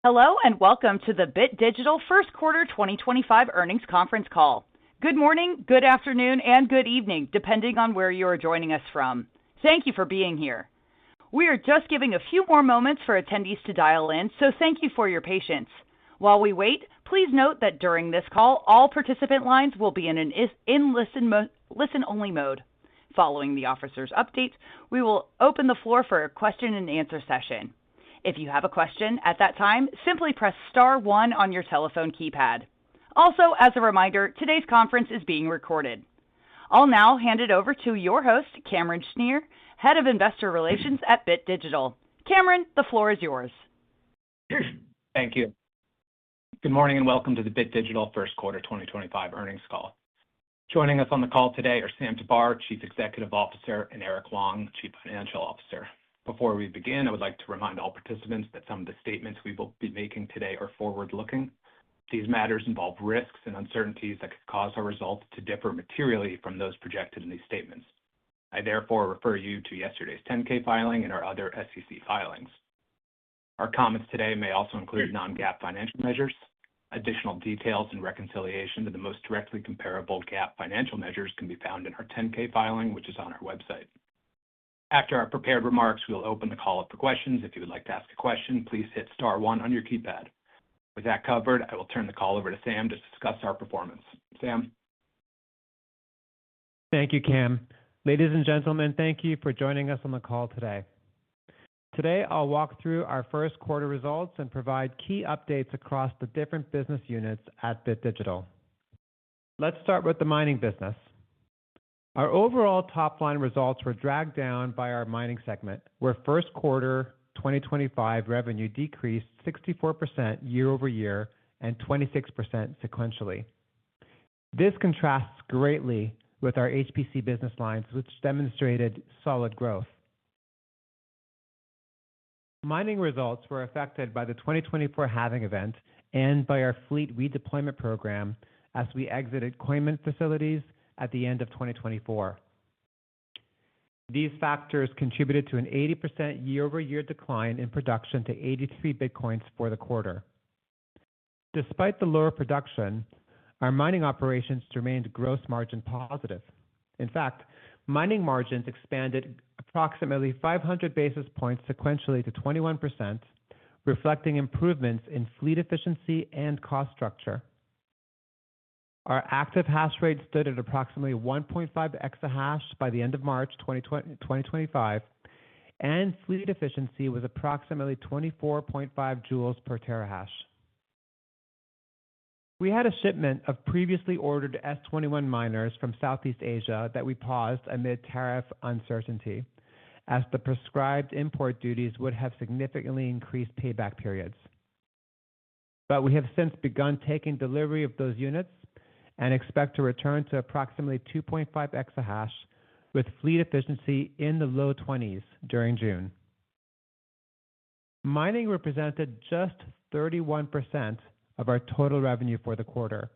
Hello and welcome to the Bit Digital First Quarter 2025 Earnings Conference Call. Good morning, good afternoon, and good evening, depending on where you are joining us from. Thank you for being here. We are just giving a few more moments for attendees to dial in, so thank you for your patience. While we wait, please note that during this call, all participant lines will be in an listen-only mode. Following the officer's update, we will open the floor for a question-and-answer session. If you have a question at that time, simply press star 1 on your telephone keypad. Also, as a reminder, today's conference is being recorded. I'll now hand it over to your host, Cameron Schneer, Head of Investor Relations at Bit Digital. Cameron, the floor is yours. Thank you. Good morning and welcome to the Bit Digital First Quarter 2025 Earnings Call. Joining us on the call today are Sam Tabar, Chief Executive Officer, and Eric Wong, Chief Financial Officer. Before we begin, I would like to remind all participants that some of the statements we will be making today are forward-looking. These matters involve risks and uncertainties that could cause our results to differ materially from those projected in these statements. I therefore refer you to yesterday's 10-K filing and our other SEC filings. Our comments today may also include non-GAAP financial measures. Additional details and reconciliation to the most directly comparable GAAP financial measures can be found in our 10-K filing, which is on our website. After our prepared remarks, we will open the call up for questions. If you would like to ask a question, please hit star 1 on your keypad. With that covered, I will turn the call over to Sam to discuss our performance. Sam? Thank you, Cam. Ladies and gentlemen, thank you for joining us on the call today. Today, I'll walk through our first quarter results and provide key updates across the different business units at Bit Digital. Let's start with the mining business. Our overall top-line results were dragged down by our mining segment, where first quarter 2025 revenue decreased 64% year-over-year and 26% sequentially. This contrasts greatly with our HPC business lines, which demonstrated solid growth. Mining results were affected by the 2024 halving event and by our fleet redeployment program as we exited Coinmint facilities at the end of 2024. These factors contributed to an 80% year-over-year decline in production to 83 Bitcoins for the quarter. Despite the lower production, our mining operations remained gross margin positive. In fact, mining margins expanded approximately 500 basis points sequentially to 21%, reflecting improvements in fleet efficiency and cost structure. Our active hash rate stood at approximately 1.5 exahash by the end of March 2025, and fleet efficiency was approximately 24.5 joules per terahash. We had a shipment of previously ordered S21 miners from Southeast Asia that we paused amid tariff uncertainty, as the prescribed import duties would have significantly increased payback periods. But we have since begun taking delivery of those units and expect to return to approximately 2.5 exahash with fleet efficiency in the low 20s during June. Mining represented just 31% of our total revenue for the quarter,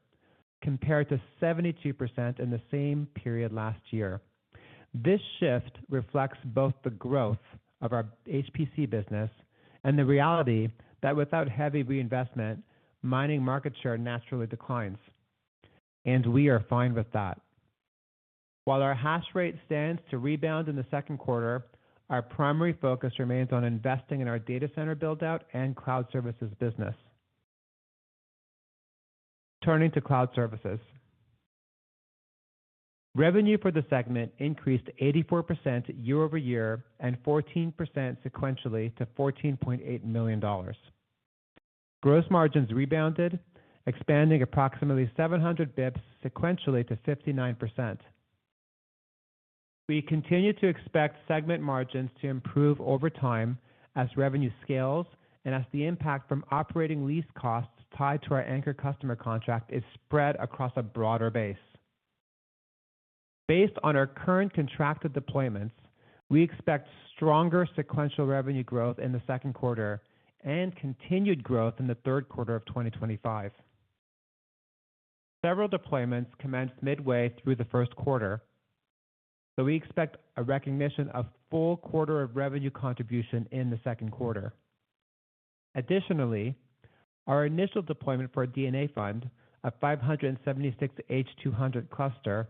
compared to 72% in the same period last year. This shift reflects both the growth of our HPC business and the reality that without heavy reinvestment, mining market share naturally declines. And we are fine with that. While our hash rate stands to rebound in the second quarter, our primary focus remains on investing in our data center build-out and cloud services business. Turning to cloud services. Revenue for the segment increased 84% year-over-year and 14% sequentially to $14.8 million. Gross margins rebounded, expanding approximately 700 bips sequentially to 59%. We continue to expect segment margins to improve over time as revenue scales and as the impact from operating lease costs tied to our anchor customer contract is spread across a broader base. Based on our current contracted deployments, we expect stronger sequential revenue growth in the second quarter and continued growth in the third quarter of 2025. Several deployments commenced midway through the first quarter, so we expect a recognition of full quarter of revenue contribution in the second quarter. Additionally, Our initial deployment for a DNA fund, a 576 H200 cluster,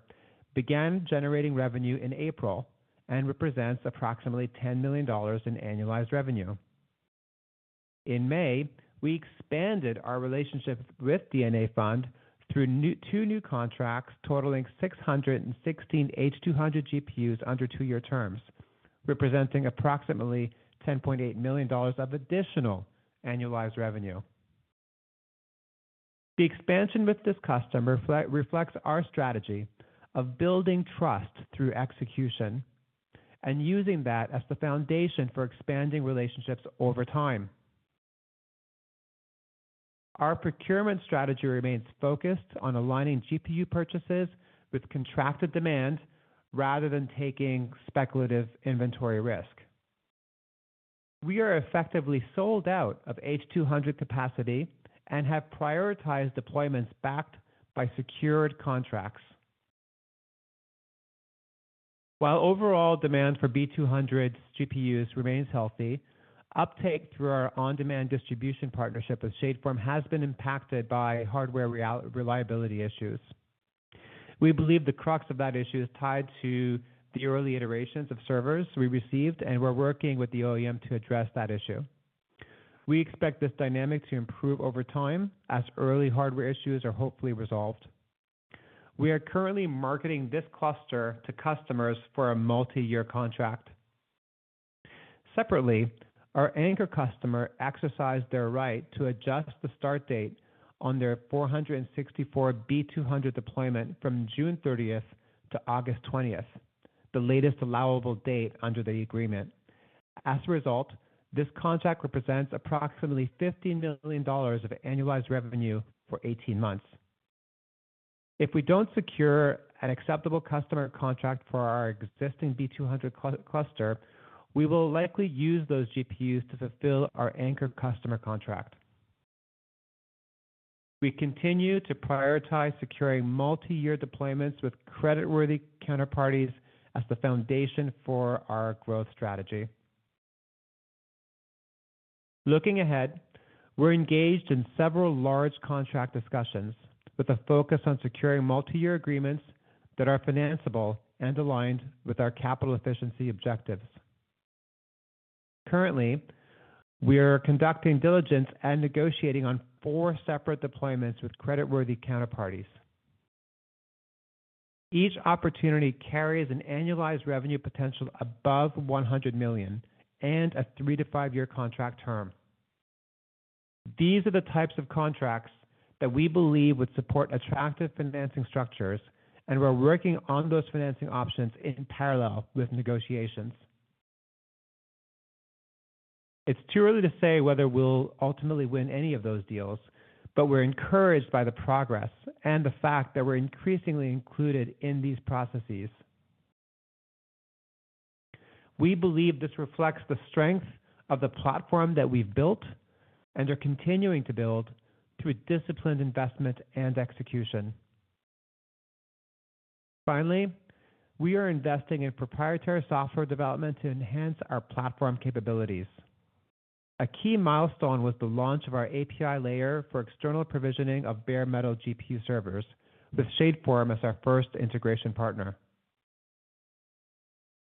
began generating revenue in April and represents approximately $10 million in annualized revenue. In May, we expanded our relationship with DNA Fund through two new contracts totaling 616 H200 GPUs under 2-year terms, representing approximately $10.8 million of additional annualized revenue. The expansion with this customer reflects our strategy of building trust through execution and using that as the foundation for expanding relationships over time. Our procurement strategy remains focused on aligning GPU purchases with contracted demand rather than taking speculative inventory risk. We are effectively sold out of H200 capacity and have prioritized deployments backed by secured contracts. While overall demand for B200 GPUs remains healthy, uptake through our on-demand distribution partnership with Shadeform has been impacted by hardware reliability issues. We believe the crux of that issue is tied to the early iterations of servers we received, and we're working with the OEM to address that issue. We expect this dynamic to improve over time as early hardware issues are hopefully resolved. We are currently marketing this cluster to customers for a multi-year contract. Separately, our anchor customer exercised their right to adjust the start date on their 464 B200 deployment from June 30th to August 20th, the latest allowable date under the agreement. As a result, this contract represents approximately $15 million of annualized revenue for 18 months. If we don't secure an acceptable customer contract for our existing B200 cluster, we will likely use those GPUs to fulfill our anchor customer contract. We continue to prioritize securing multi-year deployments with creditworthy counterparties as the foundation for our growth strategy. Looking ahead, we're engaged in several large contract discussions with a focus on securing multi-year agreements that are financeable and aligned with our capital efficiency objectives. Currently, we are conducting diligence and negotiating on 4 separate deployments with creditworthy counterparties. Each opportunity carries an annualized revenue potential above $100 million and a 3 to 5 year contract term. These are the types of contracts that we believe would support attractive financing structures, and we're working on those financing options in parallel with negotiations. It's too early to say whether we'll ultimately win any of those deals, but we're encouraged by the progress and the fact that we're increasingly included in these processes. We believe this reflects the strength of the platform that we've built and are continuing to build through disciplined investment and execution. Finally, we are investing in proprietary software development to enhance our platform capabilities. A key milestone was the launch of our API layer for external provisioning of bare metal GPU servers, with Shadeform as our first integration partner.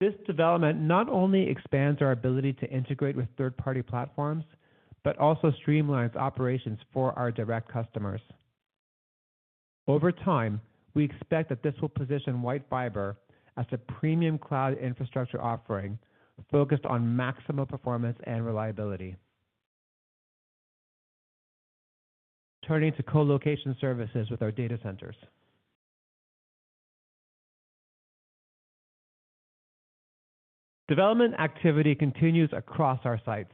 This development not only expands our ability to integrate with third-party platforms, but also streamlines operations for our direct customers. Over time, we expect that this will position White Fiber as a premium cloud infrastructure offering focused on maximal performance and reliability. Turning to colocation services with our data centers. Development activity continues across our sites.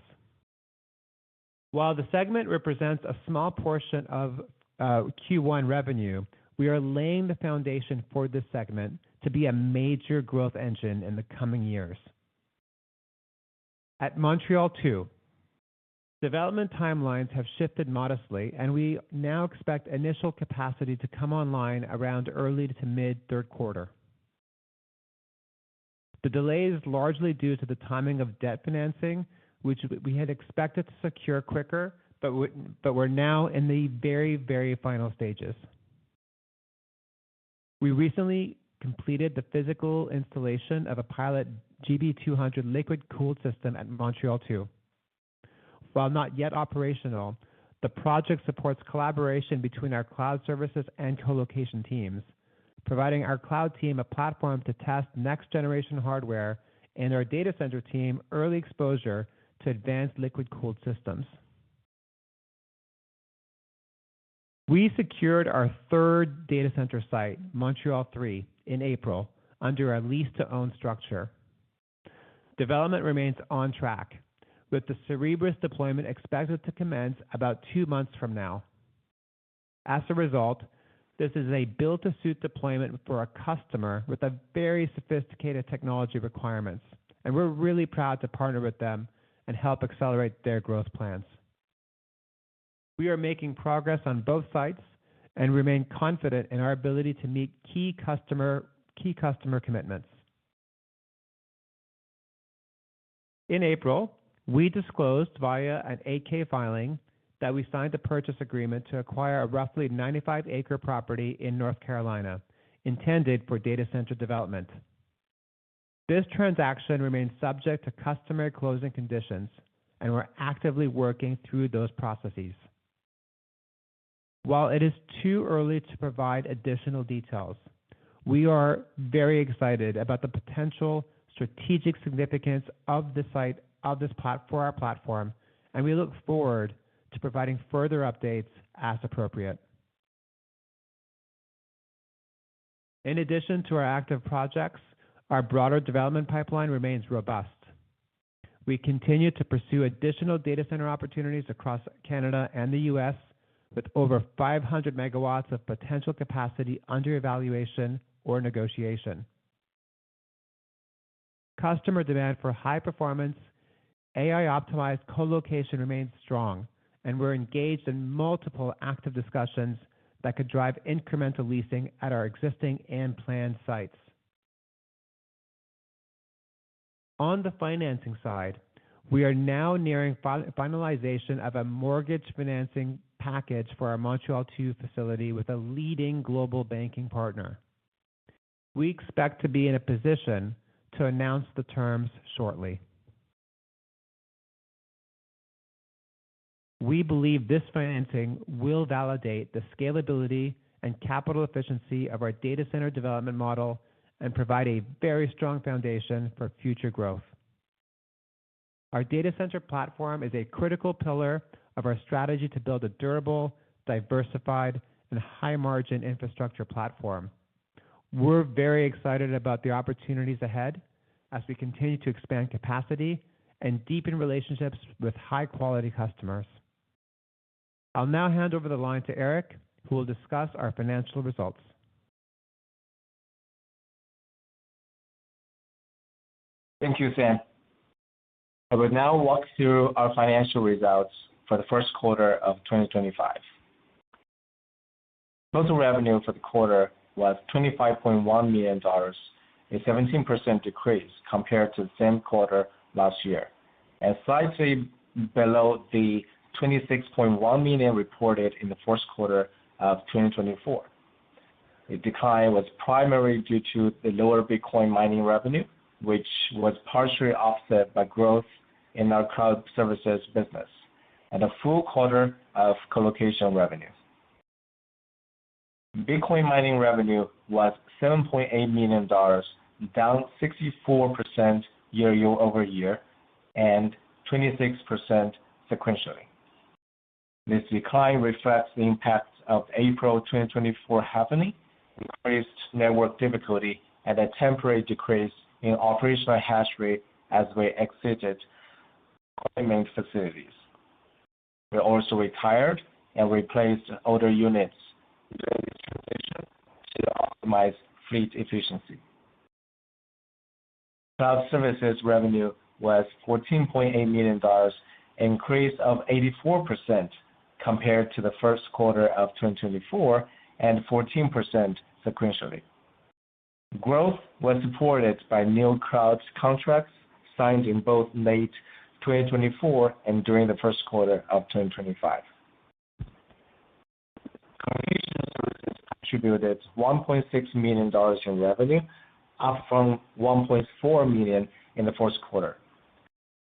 While the segment represents a small portion of Q1 revenue, we are laying the foundation for this segment to be a major growth engine in the coming years. At Montreal 2, development timelines have shifted modestly, and we now expect initial capacity to come online around early to mid third quarter. The delay is largely due to the timing of debt financing, which we had expected to secure quicker, but we're now in the very, very final stages. We recently completed the physical installation of a pilot GB200 liquid-cooled system at Montreal 2. While not yet operational, the project supports collaboration between our cloud services and colocation teams, providing our cloud team a platform to test next-generation hardware and our data center team early exposure to advanced liquid-cooled systems. We secured our third data center site, Montreal 3, in April under a lease-to-own structure. Development remains on track, with the Cerebras deployment expected to commence about 2 months from now. As a result, this is a build-to-suit deployment for a customer with a very sophisticated technology requirements, and we're really proud to partner with them and help accelerate their growth plans. We are making progress on both sites and remain confident in our ability to meet key customer commitments. In April, we disclosed via an 8-K filing that we signed a purchase agreement to acquire a roughly 95-acre property in North Carolina, intended for data center development. This transaction remains subject to customary closing conditions, and we're actively working through those processes. While it is too early to provide additional details, we are very excited about the potential strategic significance of this site, for our platform, and we look forward to providing further updates as appropriate. In addition to our active projects, our broader development pipeline remains robust. We continue to pursue additional data center opportunities across Canada and the U.S., with over 500 megawatts of potential capacity under evaluation or negotiation. Customer demand for high-performance, AI-optimized colocation remains strong, and we're engaged in multiple active discussions that could drive incremental leasing at our existing and planned sites. On the financing side, we are now nearing finalization of a mortgage financing package for our Montreal 2 facility with a leading global banking partner. We expect to be in a position to announce the terms shortly. We believe this financing will validate the scalability and capital efficiency of our data center development model and provide a very strong foundation for future growth. Our data center platform is a critical pillar of our strategy to build a durable, diversified, and high-margin infrastructure platform. We're very excited about the opportunities ahead as we continue to expand capacity and deepen relationships with high-quality customers. I'll now hand over the line to Eric, who will discuss our financial results. Thank you, Sam. I will now walk through our financial results for the first quarter of 2025. Total revenue for the quarter was $25.1 million, a 17% decrease compared to the same quarter last year, and slightly below the $26.1 million reported in the first quarter of 2024. The decline was primarily due to the lower Bitcoin mining revenue, which was partially offset by growth in our cloud services business and a full quarter of colocation revenue. Bitcoin mining revenue was $7.8 million, down 64% year-over-year and 26% sequentially. This decline reflects the impact of April 2024 halving, increased network difficulty, and a temporary decrease in operational hash rate as we exited equipment facilities. We also retired and replaced older units during this transition to optimize fleet efficiency. Cloud services revenue was $14.8 million, an increase of 84% compared to the first quarter of 2024 and 14% sequentially. Growth was supported by new cloud contracts signed in both late 2024 and during the first quarter of 2025. Colocation services contributed $1.6 million in revenue, up from $1.4 million in the first quarter.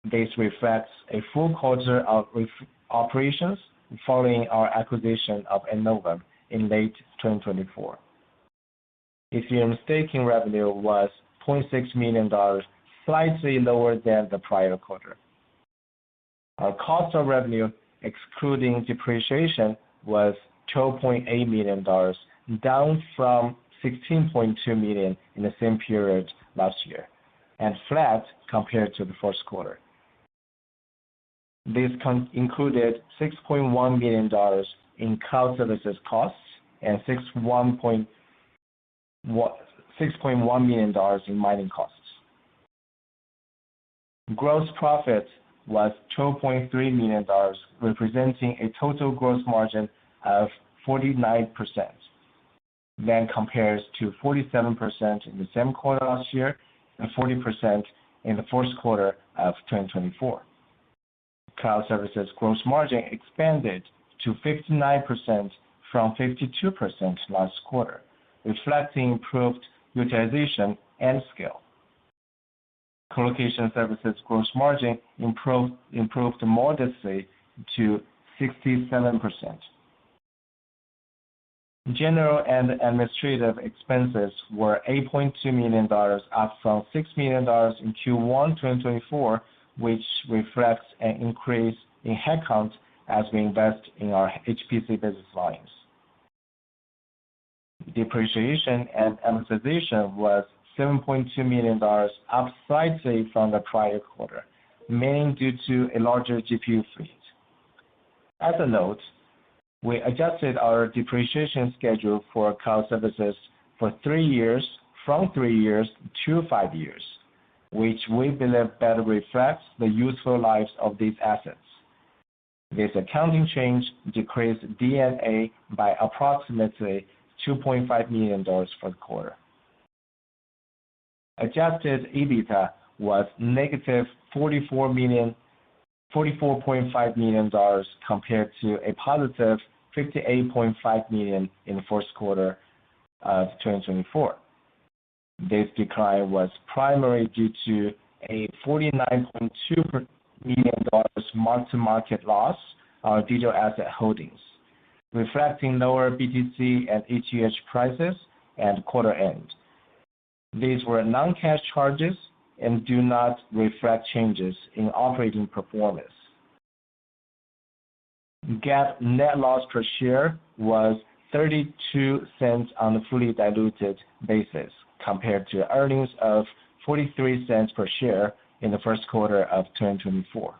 This reflects a full quarter of operations following our acquisition of Innovum in late 2024. Ethereum staking revenue was $0.6 million, slightly lower than the prior quarter. Our cost of revenue, excluding depreciation, was $12.8 million, down from $16.2 million in the same period last year, and flat compared to the first quarter. This included $6.1 million in cloud services costs and $6.1 million in mining costs. Gross profit was $12.3 million, representing a total gross margin of 49%. That compares to 47% in the same quarter last year and 40% in the first quarter of 2024. Cloud services gross margin expanded to 59% from 52% last quarter, reflecting improved utilization and scale. Colocation services gross margin improved modestly to 67%. General and administrative expenses were $8.2 million, up from $6 million in Q1 2024, which reflects an increase in headcount as we invest in our HPC business lines. Depreciation and amortization was $7.2 million, up slightly from the prior quarter, mainly due to a larger GPU fleet. As a note, we adjusted our depreciation schedule for cloud services for 3 years, from 3 years to 5 years, which we believe better reflects the useful lives of these assets. This accounting change decreased D&A by approximately $2.5 million for the quarter. Adjusted EBITDA was negative $44.5 million compared to a positive $58.5 million in the first quarter of 2024. This decline was primarily due to a $49.2 million mark-to-market loss on our digital asset holdings, reflecting lower BTC and ETH prices and quarter end. These were non-cash charges and do not reflect changes in operating performance. GAAP net loss per share was 32 cents on a fully diluted basis, compared to earnings of 43 cents per share in the first quarter of 2024.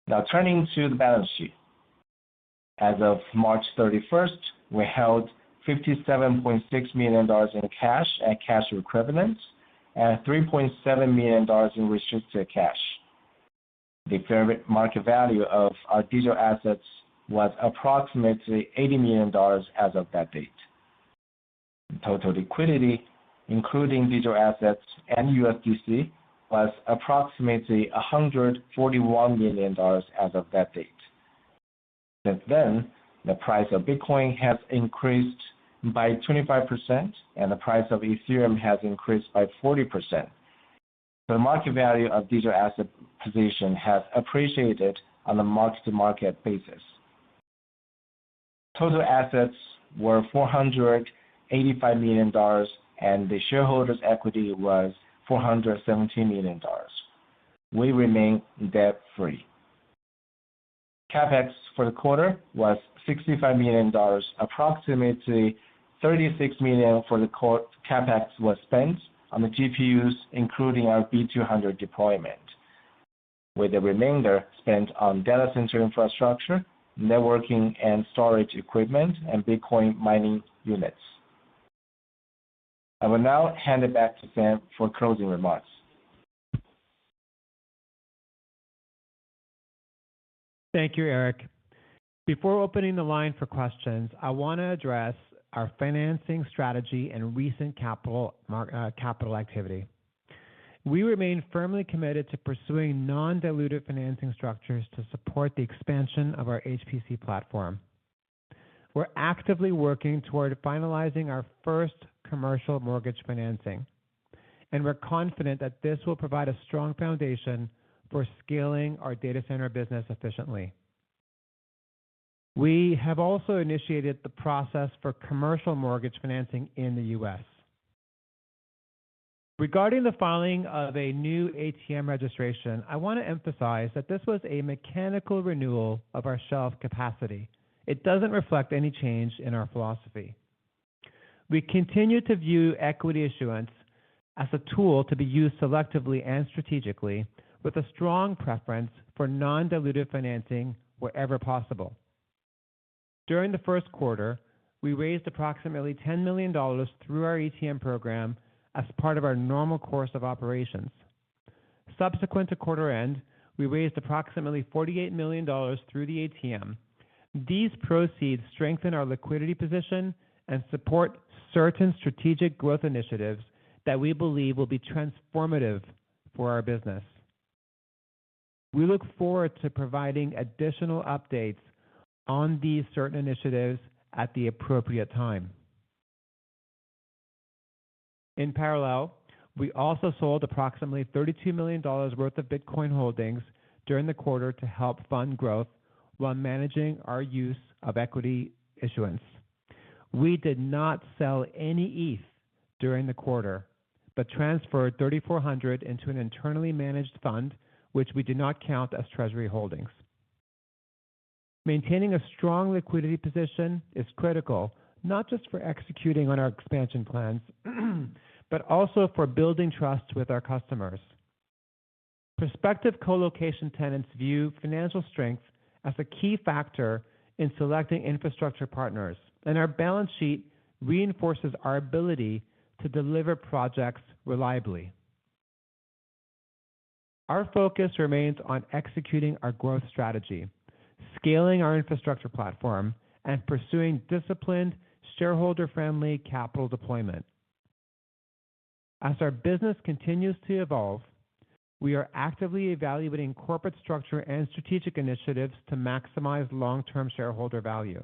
Now turning to the balance sheet. As of March 31st, we held $57.6 million in cash and cash equivalents and $3.7 million in restricted cash. The fair market value of our digital assets was approximately $80 million as of that date. Total liquidity, including digital assets and USDC, was approximately $141 million as of that date. Since then, the price of Bitcoin has increased by 25%, and the price of Ethereum has increased by 40%. The market value of digital asset position has appreciated on a mark-to-market basis. Total assets were $485 million, and the shareholders' equity was $417 million. We remain debt-free. CapEx for the quarter was $65 million. Approximately $36 million for the CapEx was spent on the GPUs, including our B200 deployment, with the remainder spent on data center infrastructure, networking and storage equipment, and Bitcoin mining units. I will now hand it back to Sam for closing remarks. Thank you, Eric. Before opening the line for questions, I want to address our financing strategy and recent capital activity. We remain firmly committed to pursuing non-dilutive financing structures to support the expansion of our HPC platform. We're actively working toward finalizing our first commercial mortgage financing, and we're confident that this will provide a strong foundation for scaling our data center business efficiently. We have also initiated the process for commercial mortgage financing in the U.S. Regarding the filing of a new ATM registration, I want to emphasize that this was a mechanical renewal of our shelf capacity. It doesn't reflect any change in our philosophy. We continue to view equity issuance as a tool to be used selectively and strategically, with a strong preference for non-dilutive financing wherever possible. During the first quarter, we raised approximately $10 million through our ATM program as part of our normal course of operations. Subsequent to quarter end, we raised approximately $48 million through the ATM. These proceeds strengthen our liquidity position and support certain strategic growth initiatives that we believe will be transformative for our business. We look forward to providing additional updates on these certain initiatives at the appropriate time. In parallel, we also sold approximately $32 million worth of Bitcoin holdings during the quarter to help fund growth while managing our use of equity issuance. We did not sell any ETH during the quarter, but transferred 3,400 into an internally managed fund, which we do not count as treasury holdings. Maintaining a strong liquidity position is critical, not just for executing on our expansion plans, but also for building trust with our customers. Prospective colocation tenants view financial strength as a key factor in selecting infrastructure partners, and our balance sheet reinforces our ability to deliver projects reliably. Our focus remains on executing our growth strategy, scaling our infrastructure platform, and pursuing disciplined, shareholder-friendly capital deployment. As our business continues to evolve, we are actively evaluating corporate structure and strategic initiatives to maximize long-term shareholder value.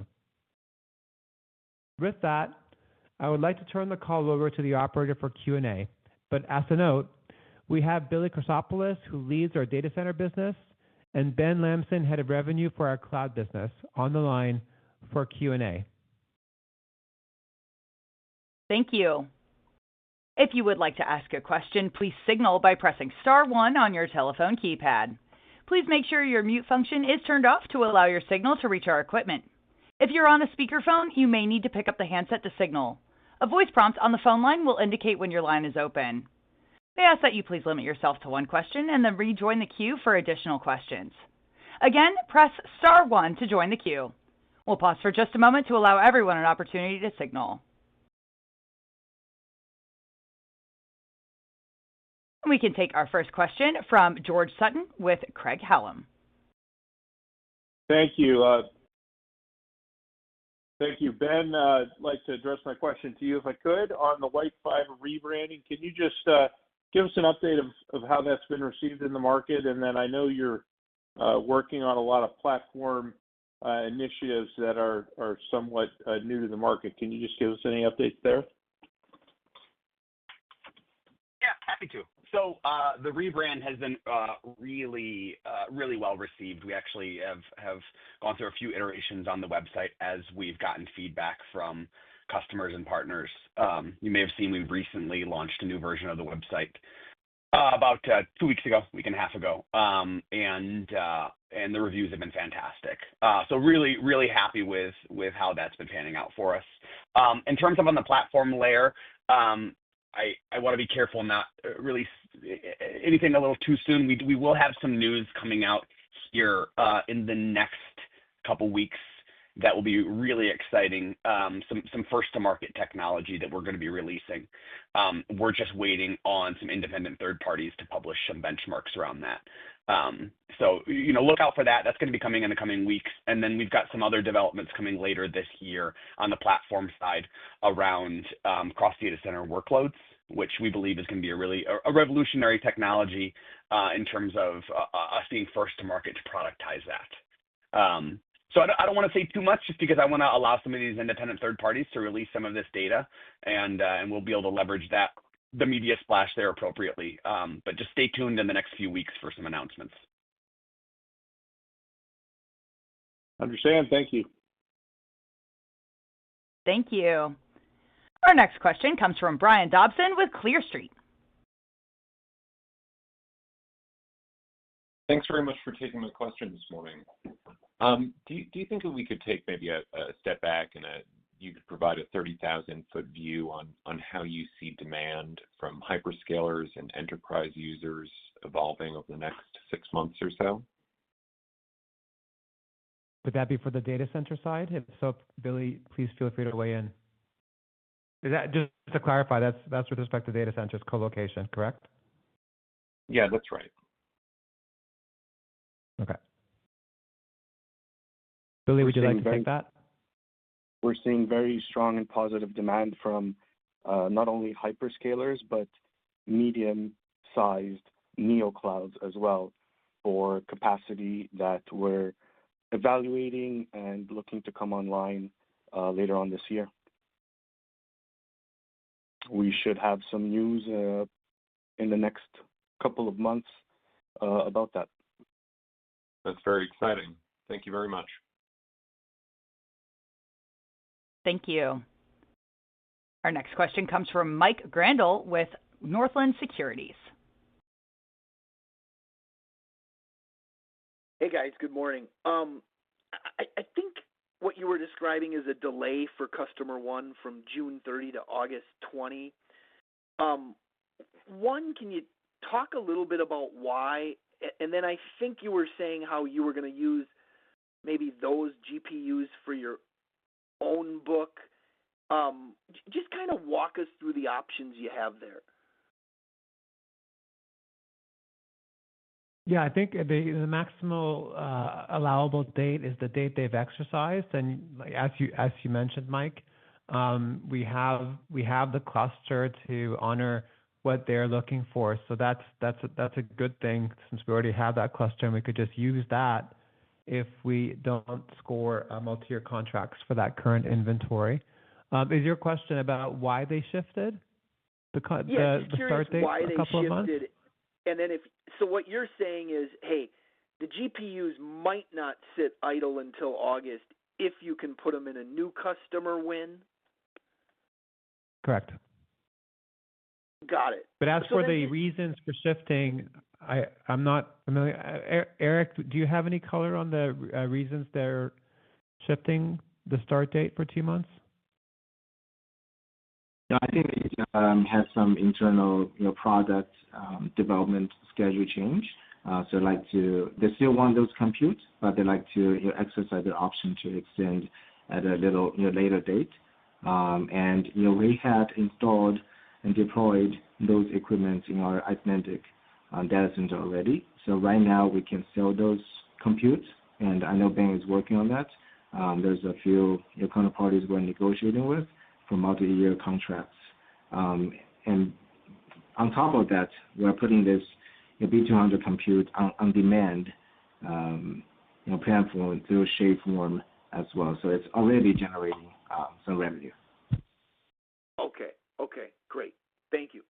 With that, I would like to turn the call over to the operator for Q&A. But as a note, we have Billy Chrysopoulos, who leads our data center business, and Ben Lamson, head of revenue for our cloud business, on the line for Q&A. Thank you. If you would like to ask a question, please signal by pressing star one on your telephone keypad. Please make sure your mute function is turned off to allow your signal to reach our equipment. If you're on a speakerphone, you may need to pick up the handset to signal. A voice prompt on the phone line will indicate when your line is open. We ask that you please limit yourself to one question and then rejoin the queue for additional questions. Again, press star one to join the queue. We'll pause for just a moment to allow everyone an opportunity to signal. We can take our first question from George Sutton with Craig-Hallum. Thank you. Thank you, Ben. I'd like to address my question to you, if I could, on the White 5 rebranding. Can you just give us an update of how that's been received in the market? And then I know you're working on a lot of platform initiatives that are somewhat new to the market. Can you just give us any updates there? Yeah, happy to. So the rebrand has been really well received. We actually have gone through a few iterations on the website as we've gotten feedback from customers and partners. You may have seen we've recently launched a new version of the website about 2 weeks ago, week and a half ago, and the reviews have been fantastic. So really happy with how that's been panning out for us. In terms of on the platform layer, I want to be careful not release anything a little too soon. We will have some news coming out here in the next couple weeks that will be really exciting. Some first-to-market technology that we're going to be releasing. We're just waiting on some independent third parties to publish some benchmarks around that. So look out for that. That's going to be coming in the coming weeks. And then we've got some other developments coming later this year on the platform side around cross data center workloads which we believe is going to be a revolutionary technology in terms of us being first to market to productize that. So I don't want to say too much just because I want to allow some of these independent third parties to release some of this data, and we'll be able to leverage the media splash there appropriately. But just stay tuned in the next few weeks for some announcements. Understand. Thank you. Thank you. Our next question comes from Brian Dobson with Clear Street. Thanks very much for taking my question this morning. Do you think that we could take maybe a step back and you could provide a 30,000-foot view on how you see demand from hyperscalers and enterprise users evolving over the next 6 months or so? Would that be for the data center side? If so, Billy, please feel free to weigh in. Is that, just to clarify, that's with respect to data centers, colocation, correct? Yeah, that's right. Okay. Billy, would you like to take that? We're seeing very strong and positive demand from not only hyperscalers, but medium-sized neoclouds as well for capacity that we're evaluating and looking to come online later on this year. We should have some news in the next couple of months about that. That's very exciting. Thank you very much. Thank you. Our next question comes from Mike Grondahl with Northland Securities. Hey guys, good morning. I think what you were describing is a delay for customer one from June 30 to August 20. One, can you talk a little bit about why? And then I think you were saying how you were going to use maybe those GPUs for your own book. Just kind of walk us through the options you have there. Yeah, I think the maximal allowable date is the date they've exercised, and as you mentioned, Mike, we have the cluster to honor what they're looking for. So that's a good thing since we already have that cluster, and we could just use that if we don't score multi-year contracts for that current inventory. Is your question about why they shifted the start date a couple of months? And then so what you're saying is, hey, the GPUs might not sit idle until August if you can put them in a new customer win? Correct. Got it. But as for the reasons for shifting, I'm not familiar. Eric, do you have any color on the reasons they're shifting the start date for 2 months? No, I think it has some internal, product development schedule change. So they still want those compute, but they like to exercise the option to extend at a little later date. And we had installed and deployed those equipment in our Icelandic data center already. So right now we can sell those compute, and I know Ben is working on that. There's a few counterparties we're negotiating with for multi-year contracts. And on top of that, we're putting this B200 compute on demand platform through Shapeform as well. So it's already generating some revenue. Okay, great. Thank you.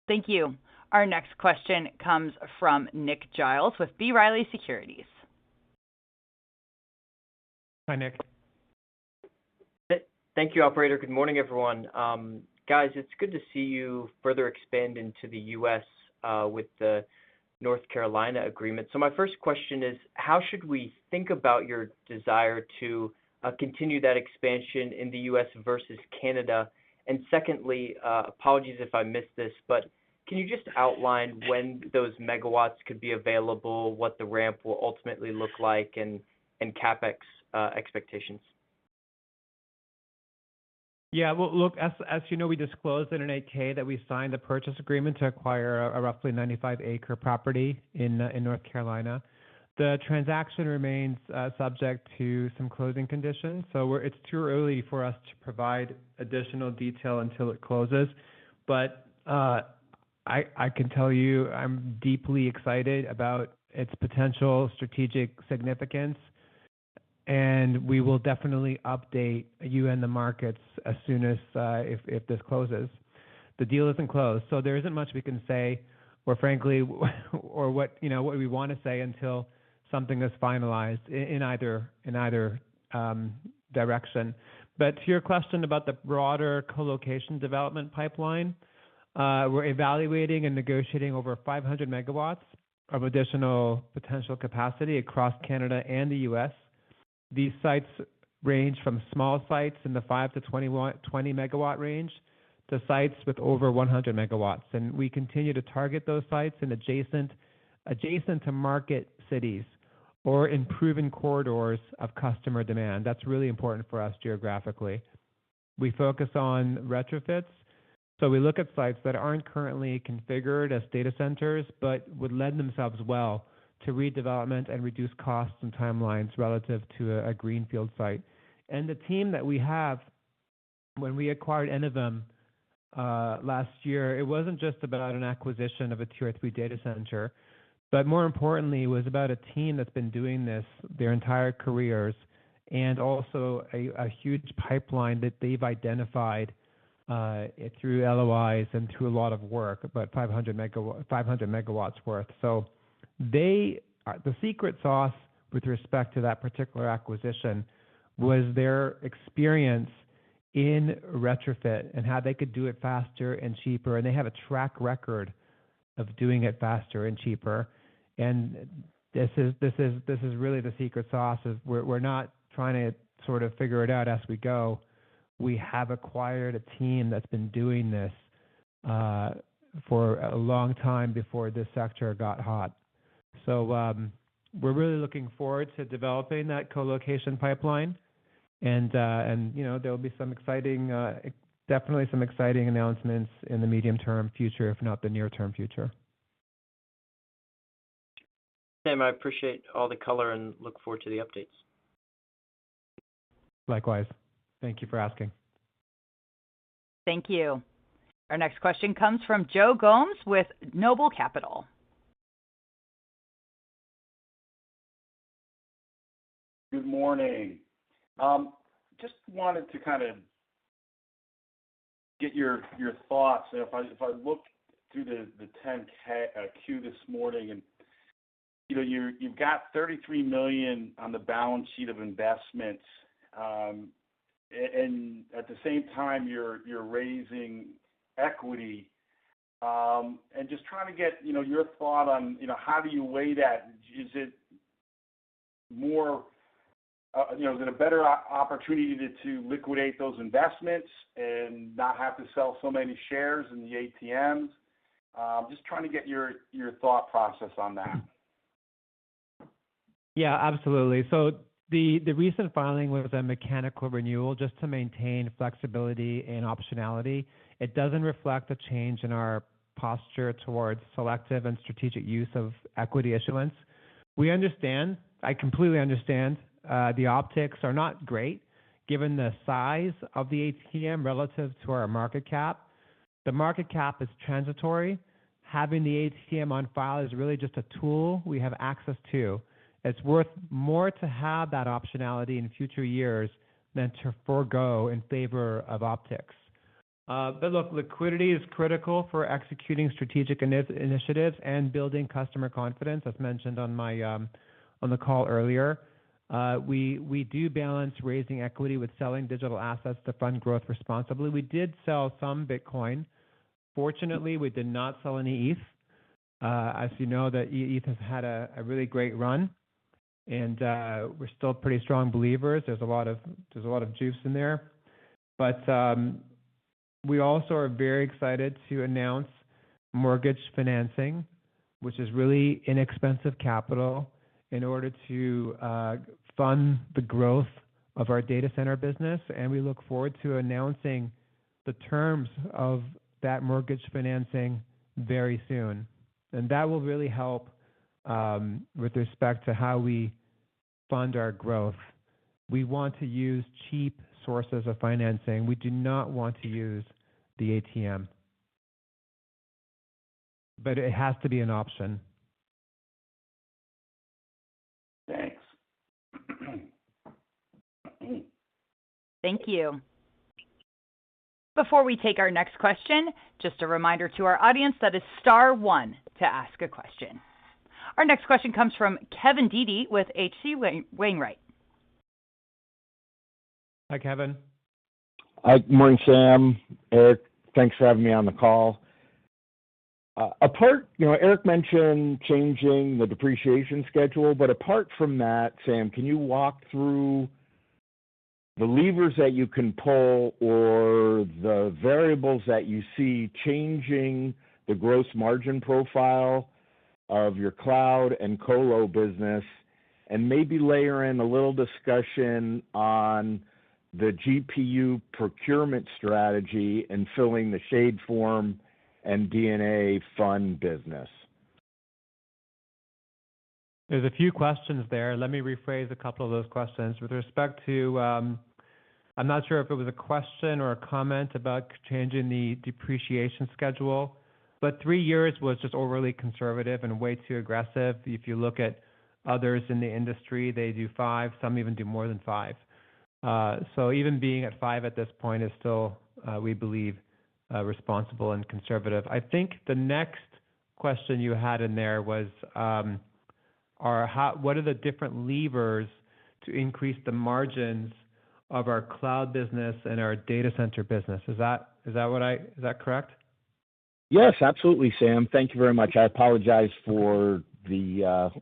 Thank you. Our next question comes from Nick Giles with B. Riley Securities. Hi, Nick. Thank you, operator. Good morning, everyone. Guys, it's good to see you further expand into the U.S. With the North Carolina agreement. So my first question is, how should we think about your desire to continue that expansion in the U.S. versus Canada? And secondly, apologies if I missed this, but can you just outline when those megawatts could be available, what the ramp will ultimately look like, and CapEx expectations? Yeah, well, look, as you know, we disclosed in an 8K that we signed a purchase agreement to acquire a roughly 95-acre property in North Carolina. The transaction remains subject to some closing conditions, so it's too early for us to provide additional detail until it closes. But I can tell you I'm deeply excited about its potential strategic significance, and we will definitely update you and the markets as soon as if this closes. The deal isn't closed, so there isn't much we can say, or frankly, or what we want to say until something is finalized in either direction. But to your question about the broader colocation development pipeline, we're evaluating and negotiating over 500 megawatts of additional potential capacity across Canada and the U.S. These sites range from small sites in the 5 to 20 megawatt range to sites with over 100 megawatts. And we continue to target those sites in adjacent to market cities or in proven corridors of customer demand. That's really important for us geographically. We focus on retrofits. So we look at sites that aren't currently configured as data centers, but would lend themselves well to redevelopment and reduce costs and timelines relative to a greenfield site. And the team that we have, when we acquired Enovum last year, it wasn't just about an acquisition of a Tier 3 data center, but more importantly, it was about a team that's been doing this their entire careers, and also a huge pipeline that they've identified through LOIs and through a lot of work, about 500 megawatts worth. So the secret sauce with respect to that particular acquisition was their experience in retrofit and how they could do it faster and cheaper. And they have a track record of doing it faster and cheaper. And this is really the secret sauce. We're not trying to sort of figure it out as we go. We have acquired a team that's been doing this for a long time before this sector got hot. So we're really looking forward to developing that co-location pipeline, and there'll be some exciting, definitely some exciting announcements in the medium-term future, if not the near-term future. Sam, I appreciate all the color and look forward to the updates. Likewise. Thank you for asking. Thank you. Our next question comes from Joe Gomes with Noble Capital. Good morning. Just wanted to kind of get your thoughts. If I look through the 10Q this morning, and you've got $33 million on the balance sheet of investments, and at the same time you're raising equity, and just trying to get your thought on how do you weigh that? Is it more is it a better opportunity to liquidate those investments and not have to sell so many shares in the ATMs? Just trying to get your thought process on that. Yeah, absolutely. So the recent filing was a mechanical renewal just to maintain flexibility and optionality. It doesn't reflect a change in our posture towards selective and strategic use of equity issuance. We understand, I completely understand, the optics are not great given the size of the ATM relative to our market cap. The market cap is transitory. Having the ATM on file is really just a tool we have access to. It's worth more to have that optionality in future years than to forego in favor of optics. But look, liquidity is critical for executing strategic initiatives and building customer confidence, as mentioned on the call earlier. We do balance raising equity with selling digital assets to fund growth responsibly. We did sell some Bitcoin. Fortunately, we did not sell any ETH. As you know, that ETH has had a really great run, and we're still pretty strong believers. There's a lot of juice in there, but we also are very excited to announce mortgage financing, which is really inexpensive capital in order to fund the growth of our data center business. And we look forward to announcing the terms of that mortgage financing very soon. And that will really help with respect to how we fund our growth. We want to use cheap sources of financing. We do not want to use the ATM. But it has to be an option. Thanks. Thank you. Before we take our next question, just a reminder to our audience that is star one to ask a question. Our next question comes from Kevin Dede with H.C. Wainwright. Hi, Kevin. Hi, good morning, Sam. Eric, thanks for having me on the call. Eric mentioned changing the depreciation schedule, but apart from that, Sam, can you walk through the levers that you can pull or the variables that you see changing the gross margin profile of your cloud and Colo business, and maybe layer in a little discussion on the GPU procurement strategy and filling the Shadeform and DNA fund business? There's a few questions there. Let me rephrase a couple of those questions. With respect to, I'm not sure if it was a question or a comment about changing the depreciation schedule, but 3 years was just overly conservative and way too aggressive. If you look at others in the industry, they do 5, some even do more than 5. So even being at 5 at this point is still, we believe, responsible and conservative. I think the next question you had in there was, what are the different levers to increase the margins of our cloud business and our data center business? Is that correct? Yes, absolutely, Sam. Thank you very much. I apologize for the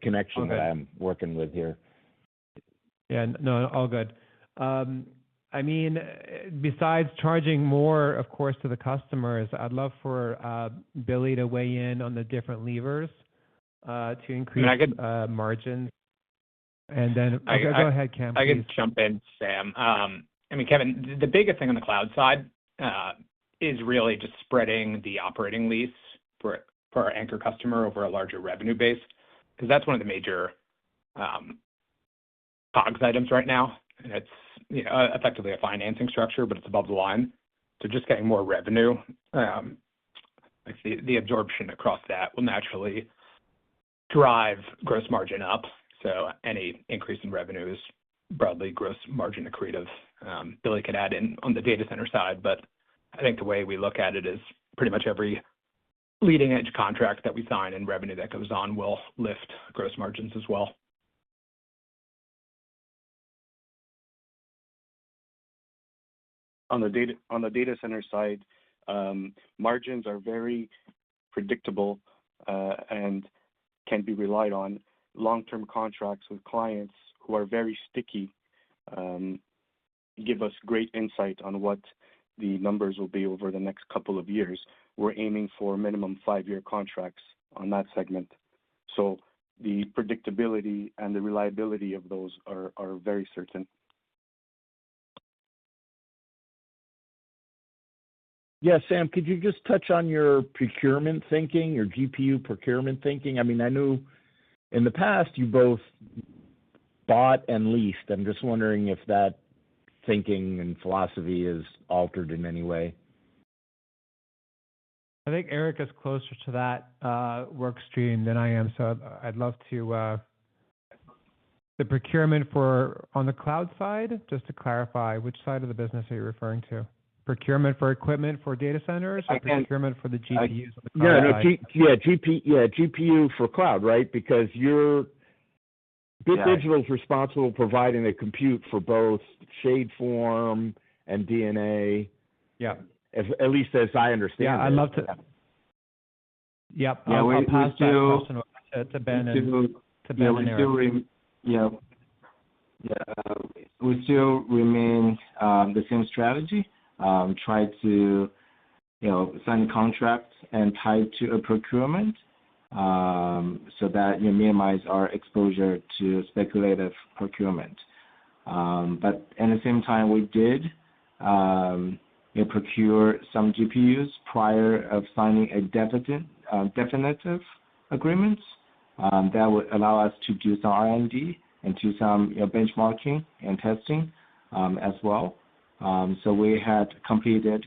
connection that I'm working with here. Yeah, no, all good. I mean, besides charging more, of course, to the customers, I'd love for Billy to weigh in on the different levers to increase margins. And then go ahead, Cam, please. I can jump in, Sam. Kevin, the biggest thing on the cloud side is really just spreading the operating lease for our anchor customer over a larger revenue base, because that's one of the major COGS items right now. And it's effectively a financing structure, but it's above the line. So just getting more revenue, the absorption across that will naturally drive gross margin up. So any increase in revenue is broadly gross margin accretive. Billy could add in on the data center side, but I think the way we look at it is pretty much every leading edge contract that we sign and revenue that goes on will lift gross margins as well. On the data center side, margins are very predictable and can be relied on. Long-term contracts with clients who are very sticky give us great insight on what the numbers will be over the next couple of years. We're aiming for minimum 5-year contracts on that segment. So the predictability and the reliability of those are very certain. Yeah, Sam, could you just touch on your procurement thinking, your GPU procurement thinking? I mean, I knew in the past you both bought and leased. I'm just wondering if that thinking and philosophy is altered in any way. I think Eric is closer to that work stream than I am, so I'd love to. The procurement on the cloud side, just to clarify, which side of the business are you referring to? Procurement for equipment for data centers, or procurement for the GPUs on the cloud side? GPU for cloud, right? Because Bit Digital is responsible for providing the compute for both Shadeform and DNA. Yeah. At least as I understand it. Yeah, I'd love to. Yep. I'll pass that question to Ben and Eric. We still remain the same strategy. Try to, sign contracts and tie to a procurement so that minimize our exposure to speculative procurement. But at the same time, we did procure some GPUs prior of signing a definitive agreements That would allow us to do some R&D and do some benchmarking and testing as well. So we had completed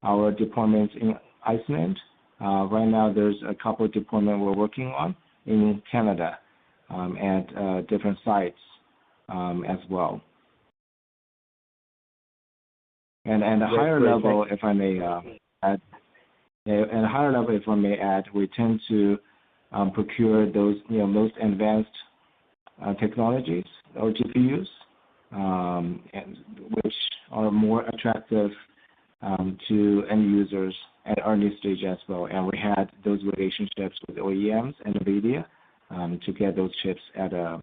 our deployments in Iceland. Right now, there's a couple of deployments we're working on in Canada at different sites as well. And a higher level, if I may add, we tend to procure those most advanced technologies or GPUs, and which are more attractive to end users at early stage as well. And we had those relationships with OEMs and NVIDIA to get those chips at a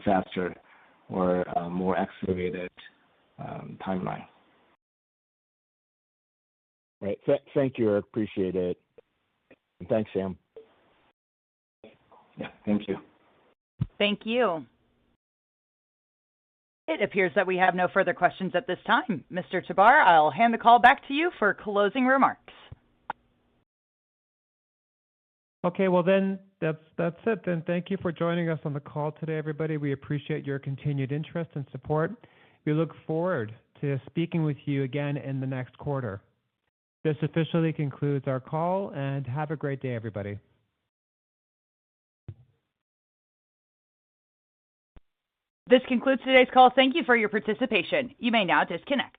faster or more accelerated timeline. Right. Thank you, Eric. Appreciate it. And thanks, Sam. Yeah, thank you. Thank you. It appears that we have no further questions at this time. Mr. Tabar, I'll hand the call back to you for closing remarks. Okay, well then that's it. Then thank you for joining us on the call today, everybody. We appreciate your continued interest and support. We look forward to speaking with you again in the next quarter. This officially concludes our call, and have a great day, everybody. This concludes today's call. Thank you for your participation. You may now disconnect.